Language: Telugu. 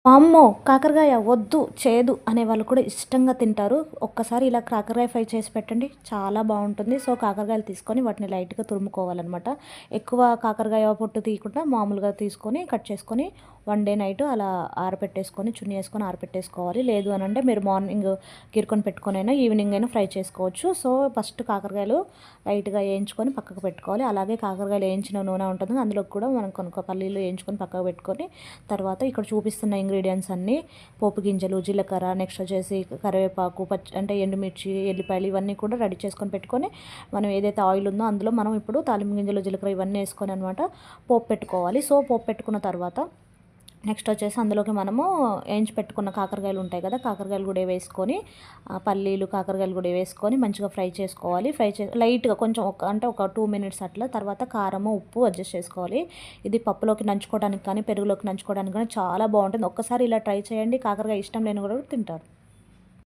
వామ్మో! కాకరకాయ వద్దు, చేదు అనేవాళ్ళు కూడా ఇష్టంగా తింటారు. ఒక్కసారి ఇలా కాకరకాయ ఫ్రై చేసి పెట్టండి. చాలా బావుంటుంది. సో, కాకరకాయలు తీసుకొని వాటిని లైట్‌గా తురుముకోవాలనమాట. ఎక్కువ కాకరకాయ పొట్టు తీయకుండా మామూలుగా తీసుకొని, కట్ చేసుకొని వన్ డే నైట్ అలా ఆరపెట్టేసుకొని, చున్నీ ఏసుకొని ఆరపెట్టేసుకోవాలి. లేదు అనంటే మీరు మార్నింగ్ గీరుకొని పెట్టుకొనైనా ఈవినింగ్ అయినా ఫ్రై చేసుకోవచ్చు. సో, ఫస్ట్ కాకరకాయలు లైట్‌గా ఏయించుకొని పక్కకు పెట్టుకోవాలి. అలాగే కాకరకాయలు ఏయించిన నూనె ఉంటుంది. అందులోకి కూడా మనం కొన్ని పల్లీలు ఏయించుకొని పక్కకు పెట్టుకొని, తర్వాత ఇక్కడ చూపిస్తున్న ఇంగ్రీడియంట్స్ అన్నీ పోపు గింజలు, జీలకర్ర, నెక్స్ట్ వచ్చేసి కరివేపాకు, అంటే ఎండుమిర్చి, ఎల్లిపాయలు ఇవన్నీ కూడా రెడీ చేసుకొని పెట్టుకొని, మనం ఏదైతే ఆయిల్ ఉందో అందులో మనం ఇప్పుడు తాలింపు గింజలు, జీలకర్ర ఇవన్నీ వేసుకొని అనమాట పోపు పెట్టుకోవాలి. సో, పోపు పెట్టుకున్న తర్వాత నెక్స్ట్ వచ్చేసి అందులోకి మనము వేయించి పెట్టుకున్న కాకరకాయలు ఉంటాయి కదా, కాకరకాయలు కూడా వేసుకొని పల్లీలు, కాకరకాయలు కూడా వేసుకొని మంచిగా ఫ్రై చేసుకోవాలి. లైట్గా కొంచెం ఒక 2 మినిట్స్ అట్లా. తర్వాత కారము, ఉప్పు అడ్జస్ట్ చేసుకోవాలి. ఇది పప్పులోకి నంచుకోవడానికి కానీ, పెరుగులోకి నంచుకోవడానికి కానీ చాలా బాగుంటుంది. ఒక్కసారి ఇలా ట్రై చేయండి. కాకరకాయ ఇష్టం లేని కూడా తింటారు.